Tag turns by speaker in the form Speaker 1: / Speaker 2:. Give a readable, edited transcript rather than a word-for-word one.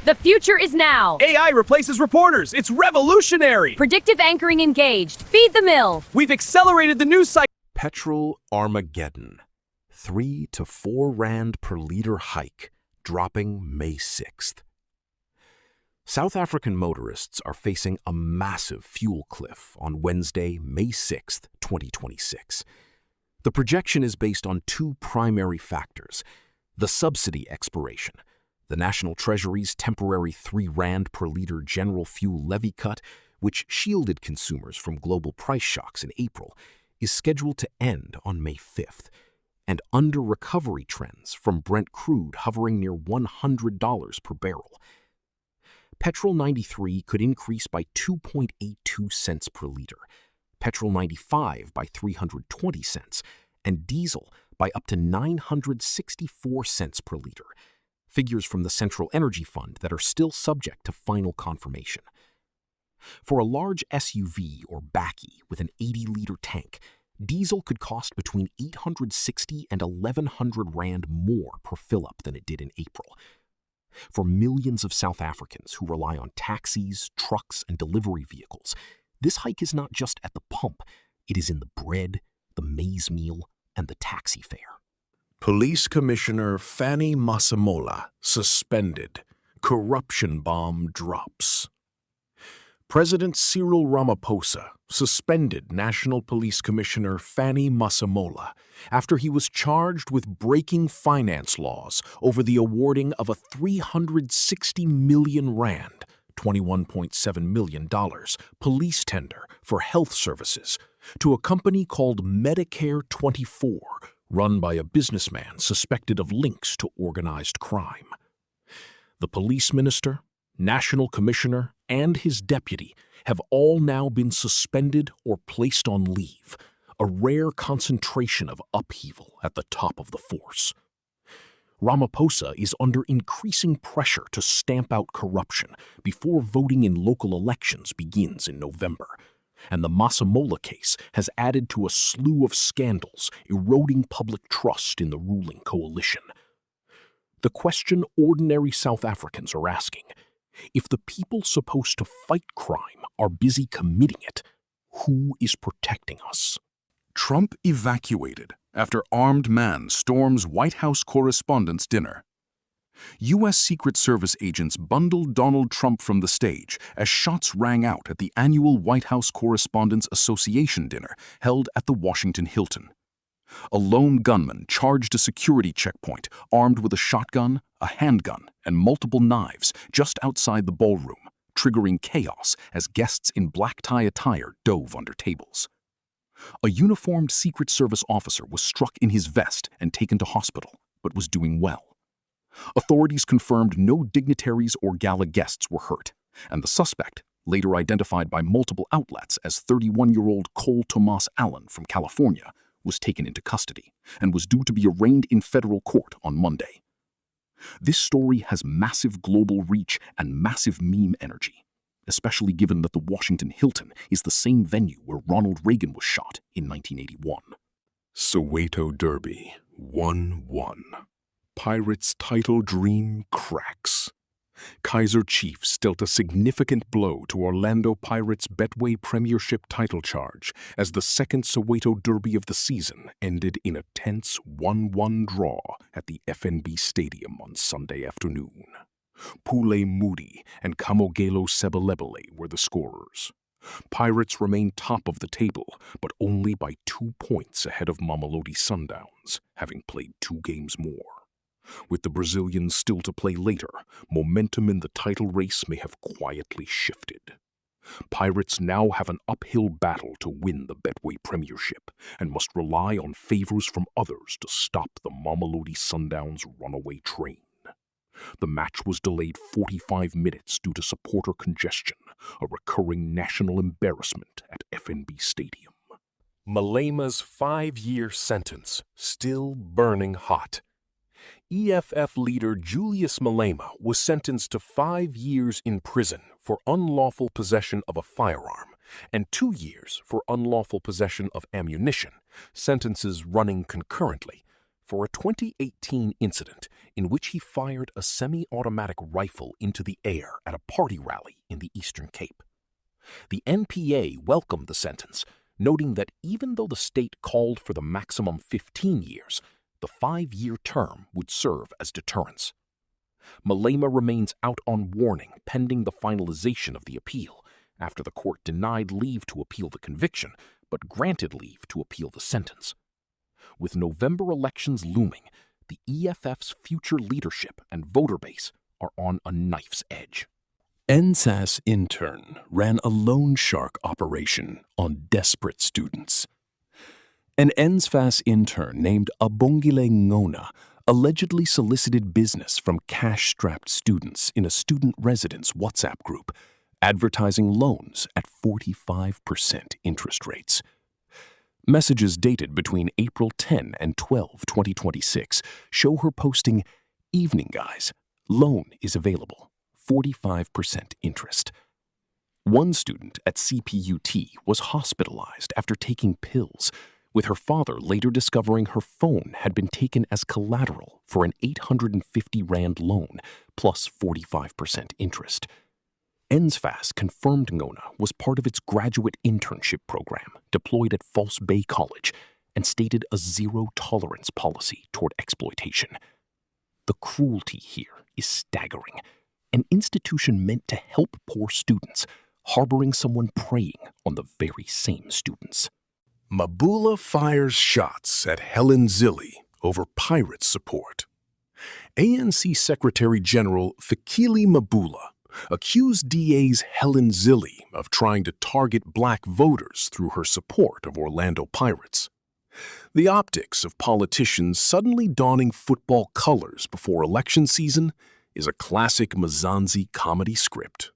Speaker 1: The future is now.
Speaker 2: AI replaces reporters. It's revolutionary.
Speaker 1: Predictive anchoring engaged. Feed the mill.
Speaker 2: We've accelerated the news cycle.
Speaker 3: Petrol Armageddon. 3 to 4 rand per liter hike, dropping May 6th. South African motorists are facing a massive fuel cliff on Wednesday, May 6th, 2026. The projection is based on 2 primary factors: the subsidy expiration, the National Treasury's temporary 3 rand per liter general fuel levy cut, which shielded consumers from global price shocks in April, is scheduled to end on May 5th, and under-recovery trends from Brent crude hovering near $100 per barrel. Petrol 93 could increase by 2.82 cents per liter, Petrol 95 by 320 cents, and diesel by up to 964 cents per liter, figures from the Central Energy Fund that are still subject to final confirmation. For a large SUV or bakkie with an 80-liter tank, diesel could cost between 860 and 1,100 rand more per fill-up than it did in April. For millions of South Africans who rely on taxis, trucks, and delivery vehicles, this hike is not just at the pump, it is in the bread, the maize meal, and the taxi fare.
Speaker 4: Police Commissioner Fanny Masemola suspended. Corruption bomb drops. President Cyril Ramaphosa suspended National Police Commissioner Fanny Masemola after he was charged with breaking finance laws over the awarding of a 360 million rand, $21.7 million, police tender for health services to a company called Medicare 24, run by a businessman suspected of links to organized crime. The police minister, national commissioner, and his deputy have all now been suspended or placed on leave, a rare concentration of upheaval at the top of the force. Ramaphosa is under increasing pressure to stamp out corruption before voting in local elections begins in November, and the Masemola case has added to a slew of scandals eroding public trust in the ruling coalition. The question ordinary South Africans are asking: if the people supposed to fight crime are busy committing it, who is protecting us?
Speaker 5: Trump evacuated after armed man storms White House Correspondents' Dinner. U.S. Secret Service agents bundled Donald Trump from the stage as shots rang out at the annual White House Correspondents' Association dinner held at the Washington Hilton. A lone gunman charged a security checkpoint armed with a shotgun, a handgun, and multiple knives just outside the ballroom, triggering chaos as guests in black tie attire dove under tables. A uniformed Secret Service officer was struck in his vest and taken to hospital, but was doing well. Authorities confirmed no dignitaries or gala guests were hurt, and the suspect, later identified by multiple outlets as 31-year-old Cole Tomas Allen from California, was taken into custody and was due to be arraigned in federal court on Monday. This story has massive global reach and massive meme energy, especially given that the Washington Hilton is the same venue where Ronald Reagan was shot in 1981.
Speaker 4: Soweto Derby 1-1. Pirates' title dream cracks. Kaizer Chiefs dealt a significant blow to Orlando Pirates' Betway Premiership title charge as the second Soweto Derby of the season ended in a tense 1-1 draw at the FNB Stadium on Sunday afternoon. Pule Moody and Kamogelo Sebelebele were the scorers. Pirates remain top of the table, but only by 2 points ahead of Mamelodi Sundowns, having played 2 games more. With the Brazilians still to play later, momentum in the title race may have quietly shifted. Pirates now have an uphill battle to win the Betway Premiership and must rely on favors from others to stop the Mamelodi Sundowns' runaway train. The match was delayed 45 minutes due to supporter congestion, a recurring national embarrassment at FNB Stadium.
Speaker 3: Malema's 5-year sentence still burning hot. EFF leader Julius Malema was sentenced to 5 years in prison for unlawful possession of a firearm and 2 years for unlawful possession of ammunition, sentences running concurrently, for a 2018 incident in which he fired a semi-automatic rifle into the air at a party rally in the Eastern Cape. The NPA welcomed the sentence, noting that even though the state called for the maximum 15 years, the 5-year term would serve as deterrence. Malema remains out on warning pending the finalization of the appeal, after the court denied leave to appeal the conviction, but granted leave to appeal the sentence. With November elections looming, the EFF's future leadership and voter base are on a knife's edge.
Speaker 6: NSAS intern ran a loan shark operation on desperate students. An NSFAS intern named Abongile Ngona allegedly solicited business from cash-strapped students in a student residence WhatsApp group, advertising loans at 45% interest rates. Messages dated between April 10 and 12, 2026 show her posting, "Evening guys, loan is available, 45% interest." One student at CPUT was hospitalized after taking pills, with her father later discovering her phone had been taken as collateral for an 850 Rand loan plus 45% interest. NSFAS confirmed Ngona was part of its graduate internship program deployed at False Bay College and stated a zero-tolerance policy toward exploitation. The cruelty here is staggering. An institution meant to help poor students, harboring someone preying on the very same students.
Speaker 4: Mabula fires shots at Helen Zille over pirate support. ANC Secretary General Fikile Mabula accused DA's Helen Zille of trying to target black voters through her support of Orlando Pirates. The optics of politicians suddenly donning football colors before election season is a classic Mzansi comedy script.